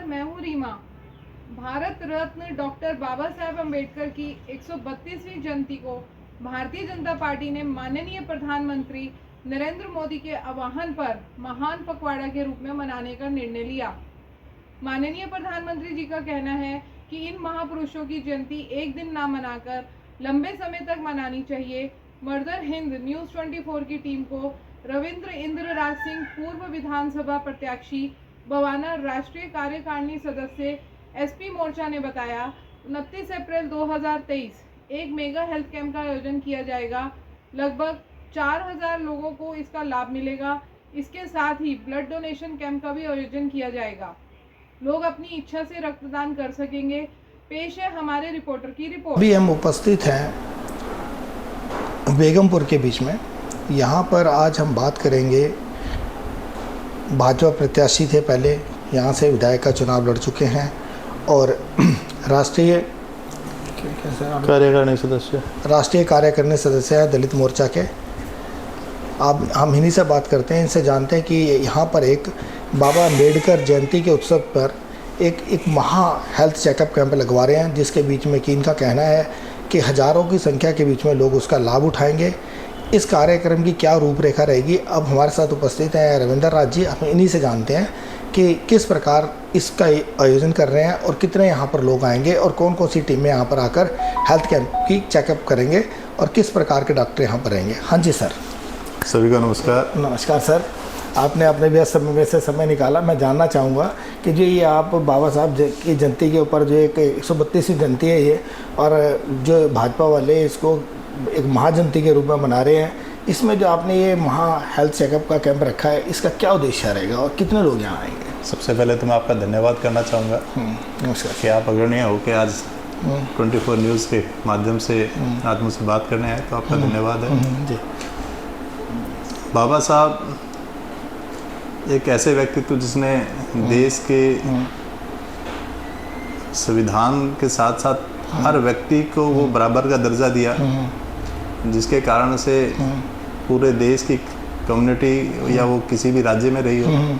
मैं हूँ रीमा। भारत रत्न डॉक्टर बाबा साहेब अम्बेडकर की 132वीं जयंती को भारतीय जनता पार्टी ने माननीय प्रधानमंत्री नरेंद्र मोदी के आह्वान पर महान पखवाड़ा के रूप में मनाने का निर्णय लिया। माननीय प्रधानमंत्री जी का कहना है कि इन महापुरुषों की जयंती एक दिन ना मनाकर लंबे समय तक मनानी चाहिए। मर्दर हिंद न्यूज़ 24 की टीम को रविंद्र इंद्रराज सिंह, पूर्व विधानसभा प्रत्याशी, बवाना राष्ट्रीय कार्यकारिणी सदस्य, एसपी मोर्चा ने बताया 29 अप्रैल 2023 एक मेगा हेल्थ कैंप का आयोजन किया जाएगा। लगभग 4000 लोगों को इसका लाभ मिलेगा। इसके साथ ही ब्लड डोनेशन कैंप का भी आयोजन किया जाएगा। लोग अपनी इच्छा से रक्तदान कर सकेंगे। पेश है हमारे रिपोर्टर की रिपोर्ट। अभी हम उपस्थित हैं बेगमपुर के बीच में। यहाँ पर आज हम बात करेंगे, भाजपा प्रत्याशी थे, पहले यहाँ से विधायक का चुनाव लड़ चुके हैं और राष्ट्रीय कार्यकारिणी सदस्य हैं दलित मोर्चा के। अब हम इन्हीं से बात करते हैं, इनसे जानते हैं कि यहाँ पर एक बाबा अम्बेडकर जयंती के उत्सव पर एक महा हेल्थ चेकअप कैंप लगवा रहे हैं, जिसके बीच में कि इनका कहना है कि हज़ारों की संख्या के बीच में लोग उसका लाभ उठाएंगे। इस कार्यक्रम की क्या रूपरेखा रहेगी, अब हमारे साथ उपस्थित हैं रविंद्र राज जी। हम इन्हीं से जानते हैं कि किस प्रकार इसका आयोजन कर रहे हैं और कितने यहाँ पर लोग आएंगे और कौन कौन सी टीमें यहाँ पर आकर हेल्थ कैंप की चेकअप करेंगे और किस प्रकार के डॉक्टर यहाँ पर रहेंगे। हाँ जी सर। सभी को नमस्कार। नमस्कार सर, आपने अपने व्यस्त समय में से समय निकाला। मैं जानना चाहूँगा कि जो ये आप बाबा साहब की जयंती के ऊपर जो एक 132वीं जयंती है ये, और जो भाजपा वाले इसको एक महाजयंती के रूप में मना रहे हैं, इसमें जो आपने ये महा हेल्थ चेकअप का कैंप रखा है, इसका क्या उद्देश्य रहेगा और कितने लोग यहाँ आएंगे? सबसे पहले तो मैं आपका धन्यवाद करना चाहूँगा नमस्कार कि आप अग्रणीय होकर आज 24 न्यूज़ के माध्यम से आज मुझसे बात करने आए, तो आपका धन्यवाद है जी। बाबा साहब एक ऐसे व्यक्तित्व जिसने देश के संविधान के साथ साथ हर व्यक्ति को वो बराबर का दर्जा दिया, जिसके कारण से पूरे देश की कम्युनिटी या वो किसी भी राज्य में रही हो,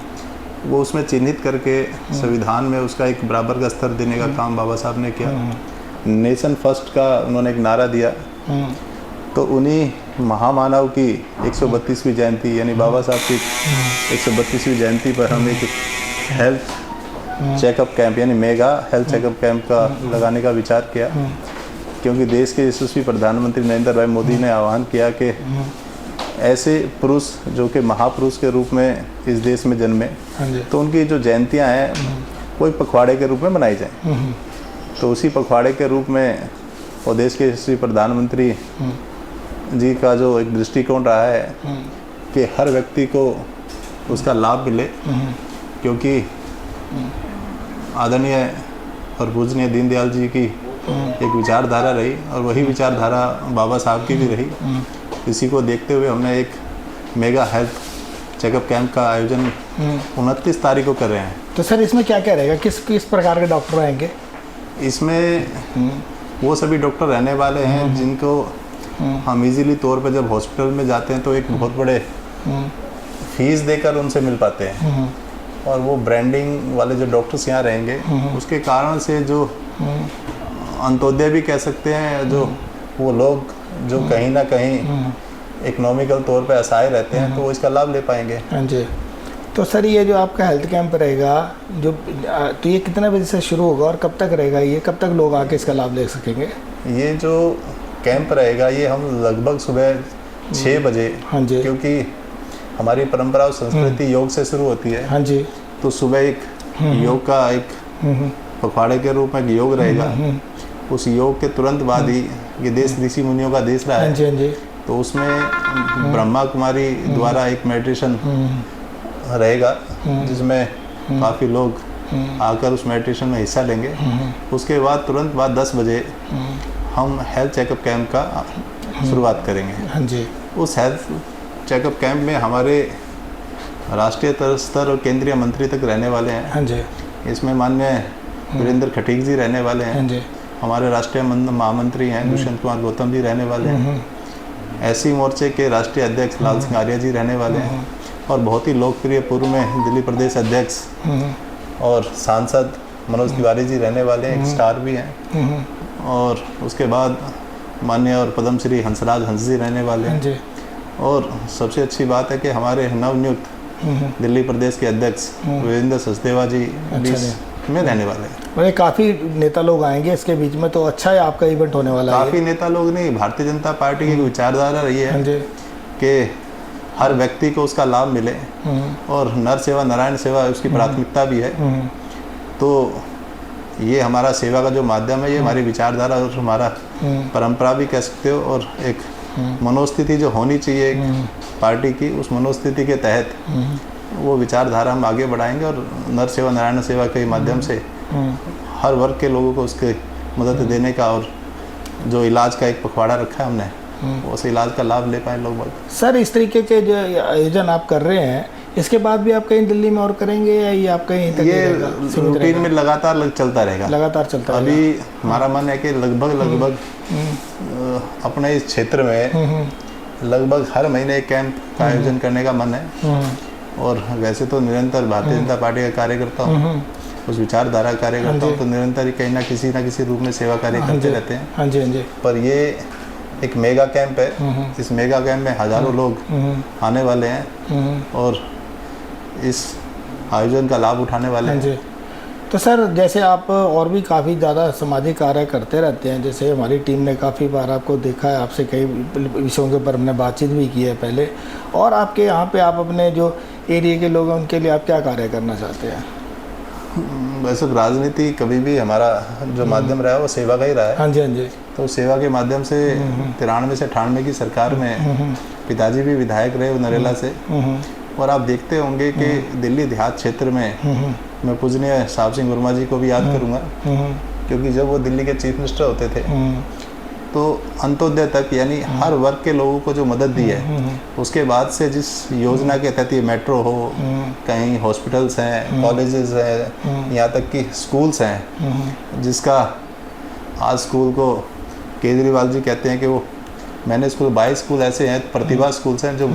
वो उसमें चिन्हित करके संविधान में उसका एक बराबर का स्तर देने का काम बाबा साहब ने किया। नेशन फर्स्ट का उन्होंने एक नारा दिया। तो उन्हीं महामानव की 132वीं जयंती यानी बाबा साहब की 132वीं जयंती पर हम एक हेल्थ चेकअप कैंप यानी मेगा हेल्थ चेकअप कैंप का लगाने का विचार किया, क्योंकि देश के यशस्वी प्रधानमंत्री नरेंद्र भाई मोदी ने आह्वान किया कि ऐसे पुरुष जो कि महापुरुष के रूप में इस देश में जन्मे, तो उनकी जो जयंतियां हैं कोई पखवाड़े के रूप में मनाई जाए। तो उसी पखवाड़े के रूप में और देश के यशस्वी प्रधानमंत्री जी का जो एक दृष्टिकोण रहा है कि हर व्यक्ति को उसका लाभ मिले, क्योंकि आदरणीय और पूजनीय दीनदयाल जी की एक विचारधारा रही और वही विचारधारा बाबा साहब की भी रही। इसी को देखते हुए हमने एक मेगा हेल्थ चेकअप कैंप का आयोजन 29 तारीख को कर रहे हैं। तो सर इसमें क्या क्या रहेगा, किस प्रकार के डॉक्टर आएंगे? इसमें वो सभी डॉक्टर रहने वाले हैं जिनको हम इजीली तौर पे जब हॉस्पिटल में जाते हैं तो एक बहुत बड़े फीस देकर उनसे मिल पाते हैं, और वो ब्रांडिंग वाले जो डॉक्टर्स यहाँ रहेंगे उसके कारण से जो अंत्योदय भी कह सकते हैं, जो वो लोग जो कहीं ना कहीं इकोनॉमिकल तौर पे असहाय रहते हैं, तो वो इसका लाभ ले पाएंगे। हाँ जी। तो सर ये जो आपका हेल्थ कैंप रहेगा, जो तो ये कितने बजे से शुरू होगा और कब तक रहेगा, ये कब तक लोग आके इसका लाभ ले सकेंगे? ये जो कैंप रहेगा ये हम लगभग सुबह 6 बजे, हाँ जी, क्योंकि हमारी परंपरा और संस्कृति योग से शुरू होती है। हाँ जी। तो सुबह एक योग का एक पखवाड़े के रूप में योग रहेगा। उस योग के तुरंत बाद ही ये देश ऋषि मुनियों का देश रहा है। हाँ जी, हाँ जी। तो उसमें ब्रह्मा कुमारी द्वारा एक मेडिटेशन रहेगा, जिसमें काफ़ी लोग आकर उस मेडिटेशन में हिस्सा लेंगे। उसके बाद तुरंत बाद 10 बजे हम हेल्थ चेकअप कैंप का शुरुआत करेंगे। हाँ जी। उस हेल्थ चेकअप कैंप में हमारे राष्ट्रीय स्तर और केंद्रीय मंत्री तक रहने वाले हैं। हाँ जी। इसमें माननीय वीरेंद्र खटीक जी रहने वाले हैं। हाँ जी। हमारे राष्ट्रीय महामंत्री हैं दुष्यंत कुमार गौतम जी रहने वाले हैं। एससी मोर्चे के राष्ट्रीय अध्यक्ष लाल सिंह आर्य जी रहने वाले हैं, और बहुत ही लोकप्रिय पूर्व में दिल्ली प्रदेश अध्यक्ष और सांसद मनोज तिवारी जी रहने वाले हैं, एक स्टार भी हैं। और उसके बाद माननीय और पद्मश्री हंसराज हंस जी रहने वाले हैं। और सबसे अच्छी बात है कि हमारे नवनियुक्त दिल्ली प्रदेश के अध्यक्ष वीरेंद्र सचदेवा जी भी में रहने वाले हैं। मतलब काफ़ी नेता लोग आएंगे इसके बीच में, तो अच्छा है आपका इवेंट होने वाला है। काफ़ी नेता लोग नहीं, भारतीय जनता पार्टी की विचारधारा रही है कि हर व्यक्ति को उसका लाभ मिले और नर सेवा नारायण सेवा उसकी प्राथमिकता भी है। तो ये हमारा सेवा का जो माध्यम है, ये हमारी विचारधारा और हमारा परंपरा भी कह सकते हो, और एक मनोस्थिति जो होनी चाहिए पार्टी की, उस मनोस्थिति के तहत वो विचारधारा हम आगे बढ़ाएंगे और नर सेवा नारायण सेवा के माध्यम से हर वर्ग के लोगों को उसके मदद देने का, और जो इलाज का एक पखवाड़ा रखा है हमने, उस इलाज का लाभ ले पाए लोग। सर, इस तरीके के जो आयोजन आप कर रहे हैं, इसके बाद भी आप कहीं दिल्ली में और करेंगे या ये आप कहीं तक ये रूटीन में लगातार चलता रहेगा? लगातार चलता रहेगा। अभी हमारा मन है कि लगभग अपने इस क्षेत्र में लगभग हर महीने एक कैंप का आयोजन करने का मन है। और वैसे तो निरंतर भारतीय जनता पार्टी का कार्यकर्ता हूँ, उस विचारधारा का कार्यकर्ता हूँ, तो निरंतर ही कहीं ना किसी रूप में सेवा कार्य करते रहते हैं। हाँ जी। पर ये एक मेगा कैंप है, इस मेगा कैंप में हजारों लोग आने वाले हैं और इस आयोजन का लाभ उठाने वाले हैं। तो सर, जैसे आप और भी काफ़ी ज़्यादा सामाजिक कार्य करते रहते हैं, जैसे हमारी टीम ने काफ़ी बार आपको देखा है, आपसे कई विषयों के ऊपर हमने बातचीत भी की है पहले, और आपके यहाँ पे आप अपने जो एरिया के लोग हैं उनके लिए आप क्या कार्य करना चाहते हैं? वैसे राजनीति कभी भी हमारा जो माध्यम रहा है वो सेवा का ही रहा है। हाँ जी। तो सेवा के माध्यम से 93 से 98 की सरकार में पिताजी भी विधायक रहे नरेला से, और आप देखते होंगे कि दिल्ली देहात क्षेत्र में मैं पूजनीय साहब सिंह वर्मा जी को भी याद करूंगा, क्योंकि जब वो दिल्ली के चीफ मिनिस्टर होते थे तो अंत्योदय तक, यानी हर वर्ग के लोगों को जो मदद दी है, उसके बाद से जिस योजना के तहत ये मेट्रो हो, कहीं हॉस्पिटल्स हैं, कॉलेजेस हैं, यहाँ तक कि स्कूल्स हैं, जिसका आज स्कूल को केजरीवाल जी कहते हैं कि वो मैंने स्कूल 22 स्कूल ऐसे हैं, प्रतिभा स्कूल्स हैं, जो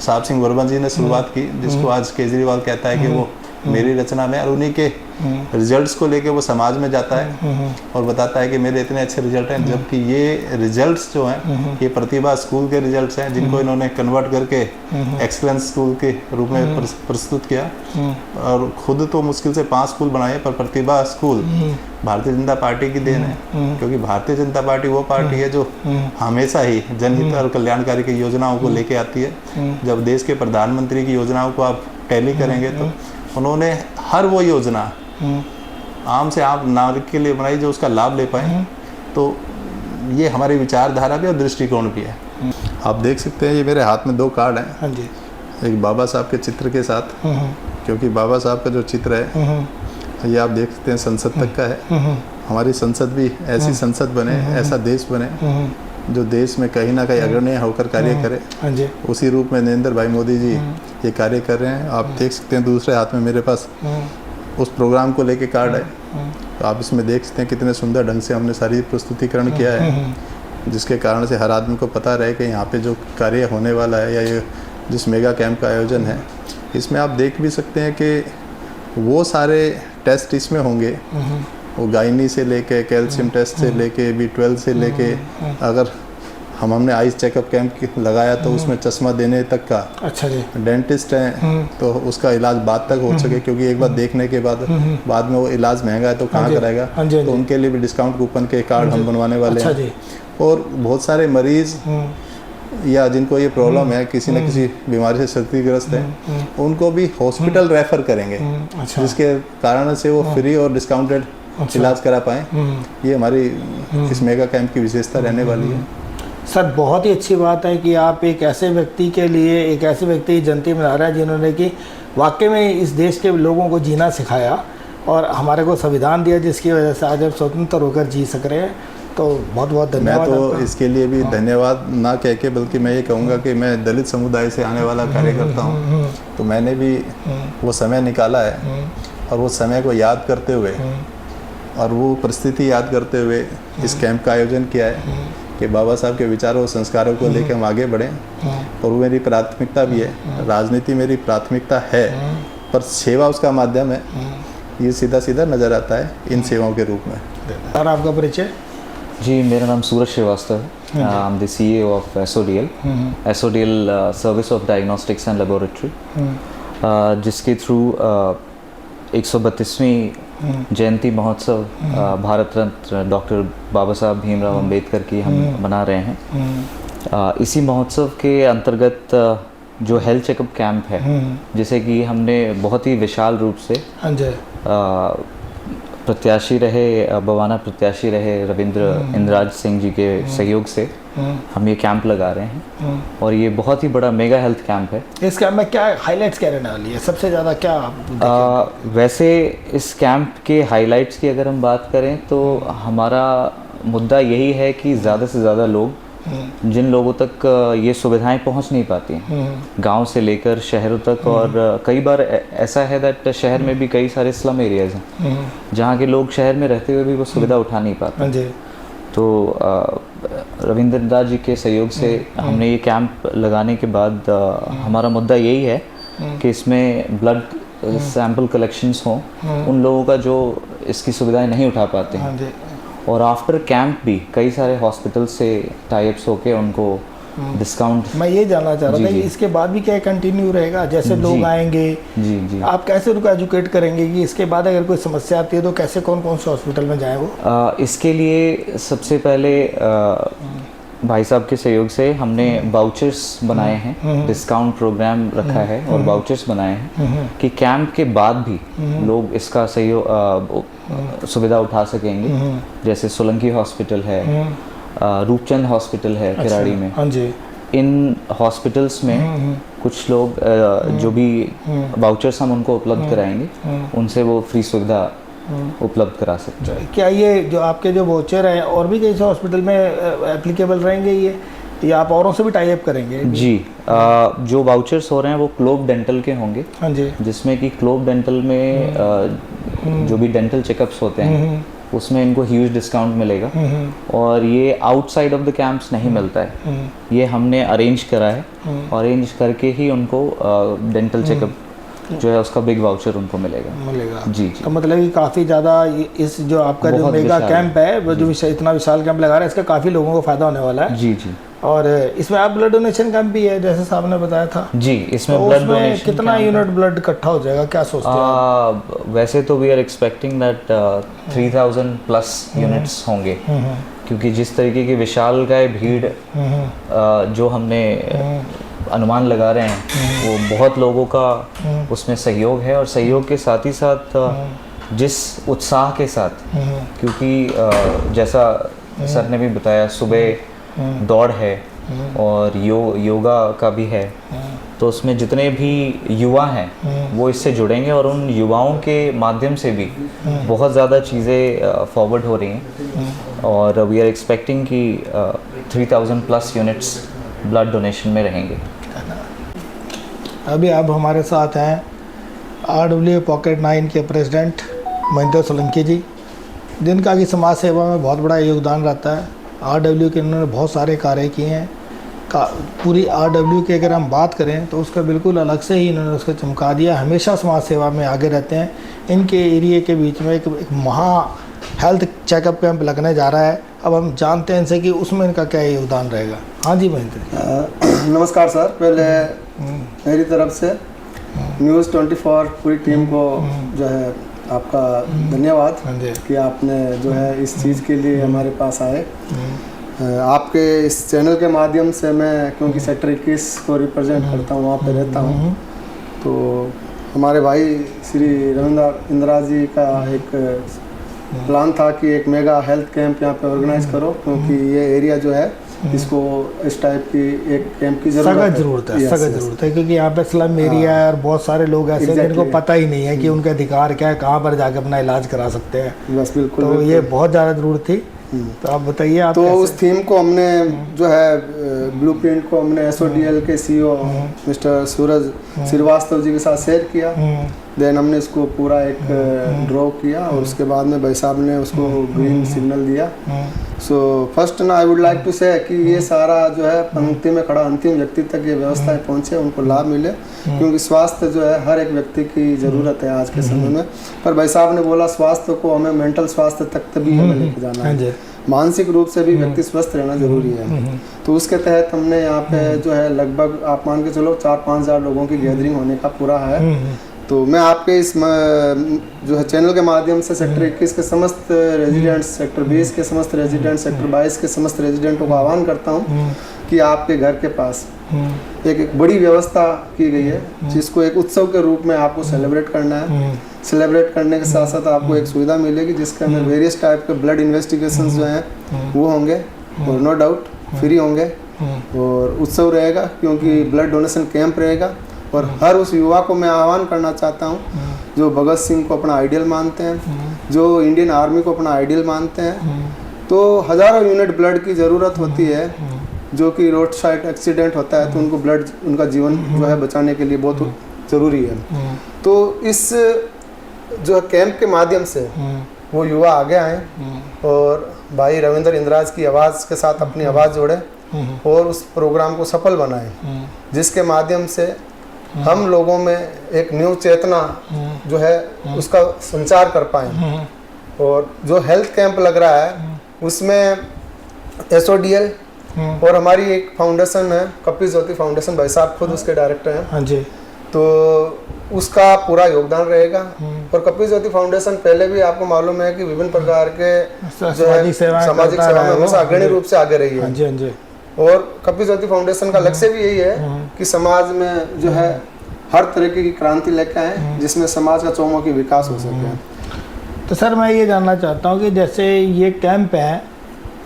साहब सिंह वर्मा जी ने शुरुआत की, जिसको आज केजरीवाल कहता है कि वो मेरी रचना में, और उन्हीं के रिजल्ट्स को लेके वो समाज में जाता है और बताता है कि मेरे इतने अच्छे रिजल्ट हैं, जबकि ये रिजल्ट्स जो हैं ये प्रतिभा स्कूल के रिजल्ट्स हैं, जिनको इन्होंने कन्वर्ट करके एक्सीलेंस स्कूल के रूप में प्रस्तुत किया। और खुद तो मुश्किल से 5 स्कूल बनाए, पर प्रतिभा स्कूल भारतीय जनता पार्टी की देन है, क्योंकि भारतीय जनता पार्टी वो पार्टी है जो हमेशा ही जनहित और कल्याणकारी की योजनाओं को लेके आती है। जब देश के प्रधानमंत्री की योजनाओं को आप टैली करेंगे तो उन्होंने हर वो योजना आम से आम नागरिक के लिए बनाई जो उसका लाभ ले पाए। तो ये हमारी विचारधारा भी और दृष्टिकोण भी है। आप देख सकते हैं ये मेरे हाथ में 2 कार्ड हैं। हाँ जी। एक बाबा साहब के चित्र के साथ, क्योंकि बाबा साहब का जो चित्र है ये आप देख सकते हैं संसद तक का है। हमारी संसद भी ऐसी संसद बने, ऐसा देश बने जो देश में कहीं ना कहीं अग्रणी होकर कार्य करे। उसी रूप में नरेंद्र भाई मोदी जी ये कार्य कर रहे हैं। आप देख सकते हैं दूसरे हाथ में मेरे पास उस प्रोग्राम को लेके कार्ड है। तो आप इसमें देख सकते हैं कितने सुंदर ढंग से हमने सारी प्रस्तुतिकरण किया है, जिसके कारण से हर आदमी को पता रहे कि यहाँ पे जो कार्य होने वाला है या ये जिस मेगा कैंप का आयोजन है, इसमें आप देख भी सकते हैं कि वो सारे टेस्ट इसमें होंगे, वो गायनी से लेके कैल्शियम टेस्ट से लेके B12 से लेके, अगर हमने आइस चेकअप कैंप लगाया तो उसमें चश्मा देने तक का, अच्छा जी, डेंटिस्ट हैं तो उसका इलाज बाद तक हो सके, क्योंकि एक बार देखने के बाद में वो इलाज महंगा है तो कहाँ कराएगा, तो उनके लिए भी डिस्काउंट कूपन के कार्ड हम बनवाने वाले हैं। और बहुत सारे मरीज या जिनको ये प्रॉब्लम है, किसी न किसी बीमारी से क्षतिग्रस्त हैं, उनको भी हॉस्पिटल रेफर करेंगे, जिसके कारण से वो फ्री और डिस्काउंटेड इलाज करा पाएँ। ये हमारी इस मेगा कैंप की विशेषता रहने वाली है। सर, बहुत ही अच्छी बात है कि आप एक ऐसे व्यक्ति के लिए, एक ऐसे व्यक्ति की जयंती मना रहे हैं जिन्होंने कि वाकई में इस देश के लोगों को जीना सिखाया और हमारे को संविधान दिया, जिसकी वजह से आज हम स्वतंत्र होकर जी सक रहे हैं। तो बहुत बहुत धन्यवाद। मैं तो इसके लिए भी धन्यवाद ना कह के, बल्कि मैं ये कहूँगा कि मैं दलित समुदाय से आने वाला कार्यकर्ता हूँ, तो मैंने भी वो समय निकाला है और वो समय को याद करते हुए और वो परिस्थिति याद करते हुए इस कैंप का आयोजन किया है कि बाबा साहब के विचारों और संस्कारों को लेकर हम आगे बढ़ें। और वो मेरी प्राथमिकता भी है, राजनीति मेरी प्राथमिकता है, पर सेवा उसका माध्यम है, ये सीधा सीधा नज़र आता है इन सेवाओं के रूप में। और आपका परिचय? जी, मेरा नाम सूरज श्रीवास्तव है। I am the CEO of SODL, SODL service of diagnostics and laboratory, जिसके थ्रू 132वीं जयंती महोत्सव भारत रत्न डॉक्टर बाबा साहब भीमराव अंबेडकर की हम मना रहे हैं। इसी महोत्सव के अंतर्गत जो हेल्थ चेकअप कैंप है, जिसे कि हमने बहुत ही विशाल रूप से प्रत्याशी रहे बवाना प्रत्याशी रहे रविंद्र इंद्राज सिंह जी के सहयोग से हम ये कैंप लगा रहे हैं, और ये बहुत ही बड़ा मेगा हेल्थ कैंप है। इस कैंप में क्या हाइलाइट्स क्या रहने वाली है, सबसे ज़्यादा क्या वैसे इस कैंप के हाइलाइट्स की अगर हम बात करें तो हमारा मुद्दा यही है कि ज़्यादा से ज़्यादा लोग, जिन लोगों तक ये सुविधाएं पहुंच नहीं पाती, गांव से लेकर शहरों तक, और कई बार ऐसा है दैट शहर में भी कई सारे स्लम एरियाज हैं जहां के लोग शहर में रहते हुए भी वो सुविधा उठा नहीं पाते। तो रविंद्र दास जी के सहयोग से हमने ये कैंप लगाने के बाद हमारा मुद्दा यही है कि इसमें ब्लड सैंपल कलेक्शंस हों उन लोगों का जो इसकी सुविधाएं नहीं उठा पाते हैं, और आफ्टर कैंप भी कई सारे हॉस्पिटल से टाइप्स होके उनको डिस्काउंट। मैं ये जानना चाह रहा था कि इसके बाद भी क्या कंटिन्यू रहेगा, जैसे लोग आएंगे जी, आप कैसे उनको एजुकेट करेंगे कि इसके बाद अगर कोई समस्या आती है तो कैसे कौन कौन से हॉस्पिटल में जाए वो? इसके लिए सबसे पहले भाई साहब के सहयोग से हमने वाउचर्स बनाए हैं, डिस्काउंट प्रोग्राम रखा है और वाउचर्स बनाए हैं कि कैंप के बाद भी लोग इसका सहयोग सुविधा उठा सकेंगे। जैसे सोलंकी हॉस्पिटल है, रूपचंद हॉस्पिटल है किराड़ी में। हाँ जी। इन हॉस्पिटल्स में कुछ लोग जो भी वाउचर्स हम उनको उपलब्ध कराएंगे, उनसे वो फ्री सुविधा उपलब्ध करा सकते हैं। क्या ये जो आपके जो वाउचर हैं और भी कई से हॉस्पिटल में एप्लीकेबल रहेंगे ये, या आप औरों से भी टाई अप करेंगे? जी, जो वाउचर्स हो रहे हैं वो क्लोब डेंटल के होंगे। हाँ जी। जिसमें कि क्लोब डेंटल में जो भी डेंटल चेकअप्स होते हैं उसमें इनको ह्यूज डिस्काउंट मिलेगा, और ये आउटसाइड ऑफ द कैंप्स नहीं मिलता है, ये हमने अरेंज करा है, अरेंज करके ही उनको डेंटल चेकअप जो है उसका बिग वाउचर उनको मिलेगा। जी। तो मतलब कि काफ़ी ज़्यादा इस जो आपका जो मेगा कैंप है, वो जो इतना विशाल कैंप लगा रहा है, इसका काफ़ी लोगों को फायदा होने वाला है। जी। और इसमें आप ब्लड डोनेशन कैंप भी है जैसे साहब ने बताया था। जी, इसमें तो ब्लड डोनेशन कितना यूनिट ब्लड इकट्ठा हो जाएगा, क्या सोचते हैं? वैसे तो we are expecting that 3000 plus units होंगे, क्योंकि जिस तरीके की विशालकाय भीड़ जो हमने अनुमान लगा रहे हैं वो बहुत लोगों का उसमें सहयोग है, और सहयोग के साथ ही साथ जिस उत्साह के साथ, क्योंकि जैसा सर ने भी बताया सुबह दौड़ है और योगा का भी है, तो उसमें जितने भी युवा हैं वो इससे जुड़ेंगे, और उन युवाओं के माध्यम से भी बहुत ज़्यादा चीज़ें फॉरवर्ड हो रही हैं, और वी आर एक्सपेक्टिंग कि 3000 प्लस यूनिट्स ब्लड डोनेशन में रहेंगे। अभी अब हमारे साथ हैं RW पॉकेट 9 के प्रेसिडेंट महेंद्र सोलंकी जी, जिनका कि समाज सेवा में बहुत बड़ा योगदान रहता है। RW के इन्होंने बहुत सारे कार्य किए हैं। पूरी RW की अगर हम बात करें तो उसका बिल्कुल अलग से ही इन्होंने उसको चमका दिया। हमेशा समाज सेवा में आगे रहते हैं। इनके एरिया के बीच में एक महा हेल्थ चेकअप कैंप लगने जा रहा है। अब हम जानते हैं इनसे कि उसमें इनका क्या योगदान रहेगा। हाँ जी महेंद्र। नमस्कार सर, पहले मेरी तरफ से न्यूज़ 24 पूरी टीम को जो है आपका धन्यवाद कि आपने जो है इस चीज़ के लिए हमारे पास आए। आपके इस चैनल के माध्यम से मैं, क्योंकि सेक्टर 21 को रिप्रेजेंट करता हूँ, वहाँ पे रहता हूँ, तो हमारे भाई श्री रविंद्र इंदिरा जी का एक प्लान था कि एक मेगा हेल्थ कैंप यहाँ पे ऑर्गेनाइज करो, क्योंकि ये एरिया जो है इसको इस टाइप की एक कैंप की ज़रूरत है, क्योंकि यहाँ पे स्लम एरिया है और बहुत सारे लोग ऐसे हैं जिनको पता ही नहीं है कि उनका अधिकार क्या है, कहाँ पर जाकर अपना इलाज करा सकते हैं। बस बिल्कुल, तो ये बहुत ज़्यादा ज़रूरत थी। तो आप बताइए आप। तो उस थीम को हमने जो है ब्लूप्रिंट को हमने SODL के CEO मिस्टर सूरज श्रीवास्तव जी के साथ शेयर किया, देन हमने इसको पूरा एक ड्रॉ किया और उसके बाद में भाई साहब ने उसको ग्रीन सिग्नल दिया। सो फर्स्ट ना आई वुड लाइक टू से कि ये सारा जो है पंक्ति में खड़ा अंतिम व्यक्ति तक ये व्यवस्थाएं पहुंचे, उनको लाभ मिले, क्योंकि स्वास्थ्य जो है हर एक व्यक्ति की ज़रूरत है आज के समय में। पर भाई साहब ने बोला स्वास्थ्य को हमें मेंटल स्वास्थ्य तक भी हमें लेके जाना है, मानसिक रूप से भी व्यक्ति स्वस्थ रहना जरूरी है। तो उसके तहत हमने यहाँ पे जो है लगभग आप मान के चलो 4-5 हज़ार लोगों की गैदरिंग होने का पूरा है। तो मैं आपके इस जो है चैनल के माध्यम से सेक्टर 21 के समस्त रेजिडेंट्स, सेक्टर 20 के समस्त रेजिडेंट्स, सेक्टर 22 के समस्त रेजिडेंटों को आह्वान करता हूँ कि आपके घर के पास एक बड़ी व्यवस्था की गई है, जिसको एक उत्सव के रूप में आपको सेलिब्रेट करना है। सेलिब्रेट करने के साथ साथ आपको एक सुविधा मिलेगी जिसके अंदर वेरियस टाइप के ब्लड इन्वेस्टिगेशंस जो हैं वो होंगे और नो डाउट फ्री होंगे, और उत्सव रहेगा क्योंकि ब्लड डोनेशन कैंप रहेगा। और हर उस युवा को मैं आह्वान करना चाहता हूँ जो भगत सिंह को अपना आइडियल मानते हैं, जो इंडियन आर्मी को अपना आइडियल मानते हैं, तो हज़ारों यूनिट ब्लड की ज़रूरत होती है, जो कि रोड साइड एक्सीडेंट होता है तो उनको ब्लड, उनका जीवन जो है बचाने के लिए बहुत ज़रूरी है। तो इस जो है कैंप के माध्यम से वो युवा आगे आए और भाई रविंद्र इंद्राज की आवाज़ के साथ अपनी आवाज़ जोड़े और उस प्रोग्राम को सफल बनाए, जिसके माध्यम से हम लोगों में एक न्यू चेतना जो है उसका संचार कर पाए। और जो हेल्थ कैंप लग रहा है उसमें SODL और हमारी एक फाउंडेशन है कपिल ज्योति फाउंडेशन, भाई साहब खुद उसके डायरेक्टर हैं। हाँ जी। तो उसका पूरा योगदान रहेगा। और कपिल ज्योति फाउंडेशन पहले भी आपको मालूम है कि विभिन्न प्रकार के जो है सामाजिक सेवा में हमेशा अग्रणी रूप से आगे रही है। हाँ जी, हाँ जी। और कपिल ज्योति फाउंडेशन का लक्ष्य भी यही है कि समाज में जो है हर तरीके की क्रांति लेकर आए, जिसमें समाज का चौमुखी विकास हो सके। तो सर मैं ये जानना चाहता हूँ कि जैसे ये कैंप है,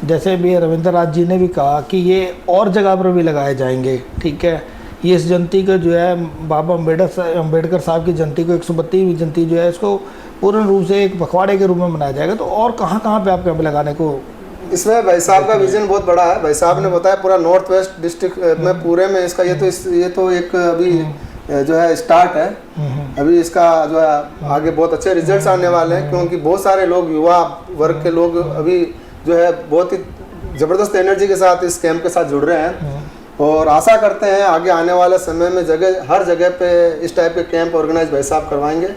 जैसे भी रविंद्र राज जी ने भी कहा कि ये और जगह पर भी लगाए जाएंगे, ठीक है, ये इस जयंती को जो है बाबा अम्बेडकर साहब की जयंती को 132वीं जयंती जो है इसको पूर्ण रूप से एक पखवाड़े के रूप में मनाया जाएगा। तो और कहाँ पे आप कैंप लगाने को? इसमें भाई साहब का विजन बहुत बड़ा है। भाई साहब ने बताया पूरा नॉर्थ वेस्ट डिस्ट्रिक्ट में पूरे में इसका ये तो एक अभी जो है स्टार्ट है। अभी इसका जो है आगे बहुत अच्छे रिजल्ट्स आने वाले हैं, क्योंकि बहुत सारे लोग युवा वर्ग के लोग अभी जो है बहुत ही ज़बरदस्त एनर्जी के साथ इस कैंप के साथ जुड़ रहे हैं। और आशा करते हैं आगे आने वाले समय में हर जगह पे इस टाइप के कैंप ऑर्गेनाइज भाई साहब करवाएंगे।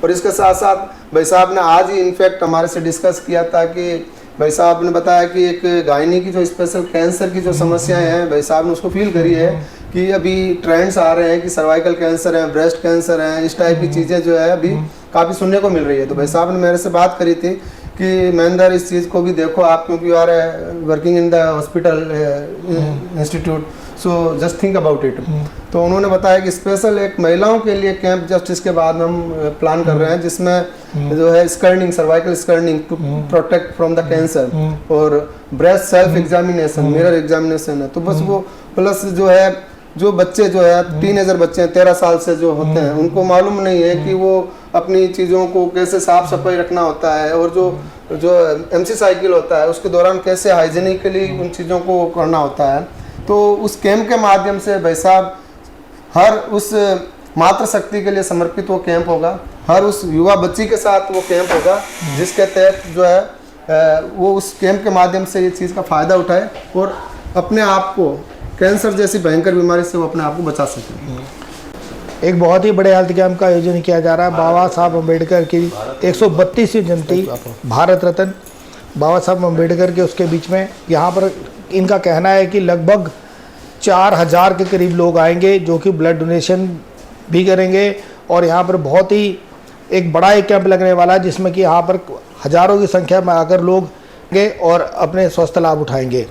और इसके साथ साथ भाई साहब ने आज ही इनफैक्ट हमारे से डिस्कस किया था कि भाई साहब ने बताया कि एक गायनी की जो स्पेशल कैंसर की जो समस्याएं हैं, भाई साहब ने उसको फील करी है कि अभी ट्रेंड्स आ रहे हैं कि सर्वाइकल कैंसर है, ब्रेस्ट कैंसर है, इस टाइप की चीज़ें जो है अभी काफ़ी सुनने को मिल रही है। तो भाई साहब ने मेरे से बात करी थी कि महेंद्र इस चीज़ को भी देखो आप, क्योंकि you are working in the hospital institute, so just think about it. तो उन्होंने बताया कि स्पेशल एक महिलाओं के लिए कैंप जस्ट इसके बाद में हम प्लान कर रहे हैं, जिसमें जो है scanning, cervical scanning to protect from the cancer, और breast self examination, mirror examination है। तो बस वो प्लस जो बच्चे जो है टीनेजर बच्चे हैं 13 साल से जो होते हैं, उनको मालूम नहीं है कि वो अपनी चीज़ों को कैसे साफ सफाई रखना होता है, और जो MC साइकिल होता है उसके दौरान कैसे हाइजीनिकली उन चीज़ों को करना होता है। तो उस कैंप के माध्यम से भाई साहब हर उस मातृशक्ति के लिए समर्पित वो कैंप होगा, हर उस युवा बच्ची के साथ वो कैंप होगा, जिसके तहत जो है वो उस कैंप के माध्यम से ये चीज़ का फ़ायदा उठाए और अपने आप को कैंसर जैसी भयंकर बीमारी से वो अपने आप को बचा सकें। एक बहुत ही बड़े हेल्थ कैंप का आयोजन किया जा रहा है। बाबा साहब अम्बेडकर की 132वीं जयंती, भारत रत्न बाबा साहब अम्बेडकर के उसके बीच में यहाँ पर इनका कहना है कि लगभग 4000 के करीब लोग आएंगे, जो कि ब्लड डोनेशन भी करेंगे। और यहाँ पर बहुत ही एक बड़ा एक कैंप लगने वाला है, जिसमें कि यहाँ पर हज़ारों की संख्या में आकर लोग और अपने स्वस्थ लाभ उठाएंगे।